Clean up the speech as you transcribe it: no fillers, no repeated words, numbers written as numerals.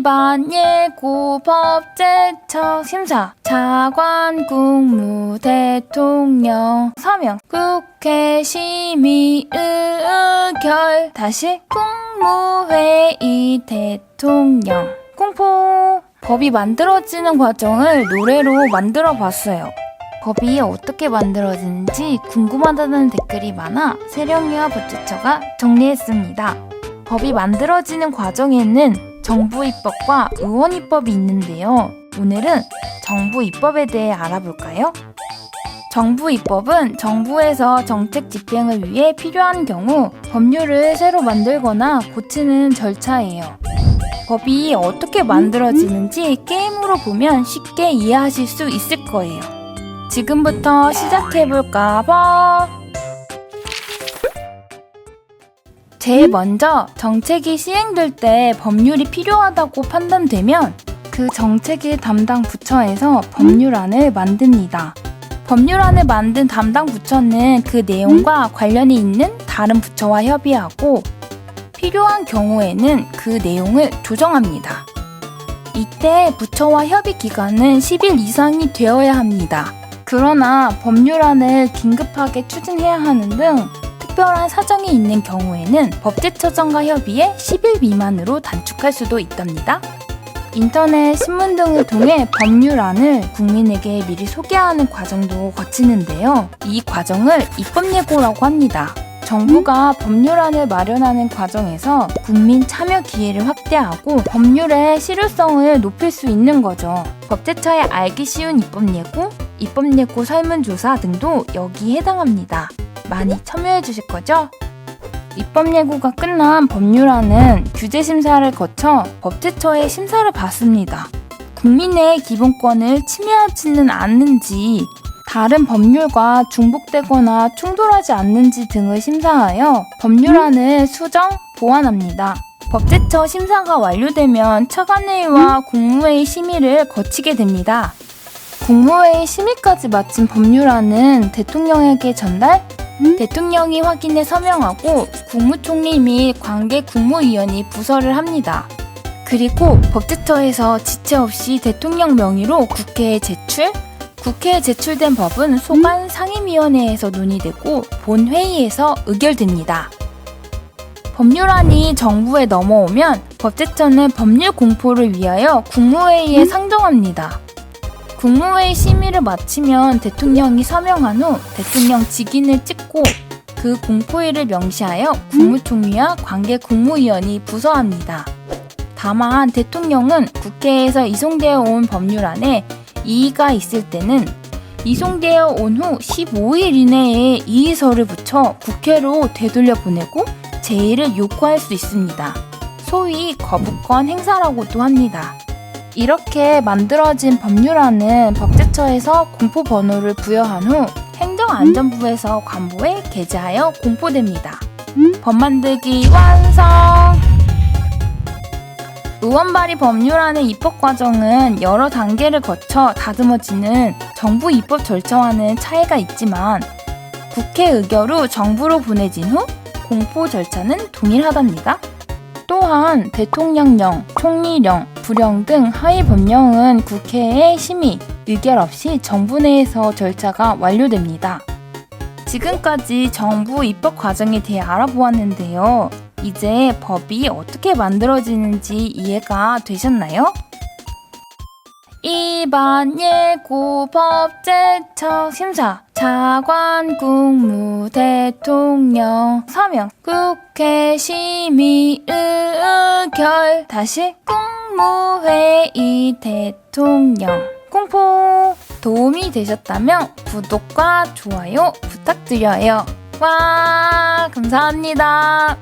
입안 예고법제처 심사 차관 국무대통령 서명 국회 심의 의결 다시 국무회의 대통령 공포. 법이 만들어지는 과정을 노래로 만들어 봤어요. 법이 어떻게 만들어지는지 궁금하다는 댓글이 많아 세령이와 법제처가 정리했습니다. 법이 만들어지는 과정에는 정부 입법과 의원 입법이 있는데요. 오늘은 정부 입법에 대해 알아볼까요? 정부 입법은 정부에서 정책 집행을 위해 필요한 경우 법률을 새로 만들거나 고치는 절차예요. 법이 어떻게 만들어지는지 게임으로 보면 쉽게 이해하실 수 있을 거예요. 지금부터 시작해볼까 봐. 제일 먼저 정책이 시행될 때 법률이 필요하다고 판단되면 그 정책의 담당 부처에서 법률안을 만듭니다. 법률안을 만든 담당 부처는 그 내용과 관련이 있는 다른 부처와 협의하고 필요한 경우에는 그 내용을 조정합니다. 이때 부처와 협의 기간은 10일 이상이 되어야 합니다. 그러나 법률안을 긴급하게 추진해야 하는 등 특별한 사정이 있는 경우에는 법제처장과 협의해 10일 미만으로 단축할 수도 있답니다. 인터넷, 신문 등을 통해 법률안을 국민에게 미리 소개하는 과정도 거치는데요. 이 과정을 입법예고라고 합니다. 정부가 법률안을 마련하는 과정에서 국민 참여 기회를 확대하고 법률의 실효성을 높일 수 있는 거죠. 법제처의 알기 쉬운 입법예고, 입법예고 설문조사 등도 여기에 해당합니다. 많이 참여해 주실 거죠? 입법예고가 끝난 법률안은 규제심사를 거쳐 법제처의 심사를 받습니다. 국민의 기본권을 침해하지는 않는지, 다른 법률과 중복되거나 충돌하지 않는지 등을 심사하여 법률안을 수정, 보완합니다. 법제처 심사가 완료되면 차관회의와 국무회의 심의를 거치게 됩니다. 국무회의 심의까지 마친 법률안은 대통령에게 전달, 대통령이 확인해 서명하고 국무총리 및 관계 국무위원이 부서를 합니다. 그리고 법제처에서 지체 없이 대통령 명의로 국회에 제출, 국회에 제출된 법은 소관 상임위원회에서 논의되고 본회의에서 의결됩니다. 법률안이 정부에 넘어오면 법제처는 법률 공포를 위하여 국무회의에 상정합니다. 국무회의 심의를 마치면 대통령이 서명한 후 대통령 직인을 찍고 그 공포일을 명시하여 국무총리와 관계 국무위원이 부서합니다. 다만 대통령은 국회에서 이송되어 온 법률안에 이의가 있을 때는 이송되어 온 후 15일 이내에 이의서를 붙여 국회로 되돌려 보내고 제의를 요구할 수 있습니다. 소위 거부권 행사라고도 합니다. 이렇게 만들어진 법률안은 법제처에서 공포번호를 부여한 후 행정안전부에서 관보에 게재하여 공포됩니다. 법 만들기 완성! 의원 발의 법률안의 입법 과정은 여러 단계를 거쳐 다듬어지는 정부 입법 절차와는 차이가 있지만 국회 의결 후 정부로 보내진 후 공포 절차는 동일하답니다. 또한 대통령령, 총리령, 부령 등 하위 법령은 국회의 심의, 의결 없이 정부 내에서 절차가 완료됩니다. 지금까지 정부 입법 과정에 대해 알아보았는데요. 이제 법이 어떻게 만들어지는지 이해가 되셨나요? 입안 예고 법제처 심사 차관 국무대통령 서명 국회 심의 의결 다시 국무회의 대통령 공포. 도움이 되셨다면 구독과 좋아요 부탁드려요. 와, 감사합니다.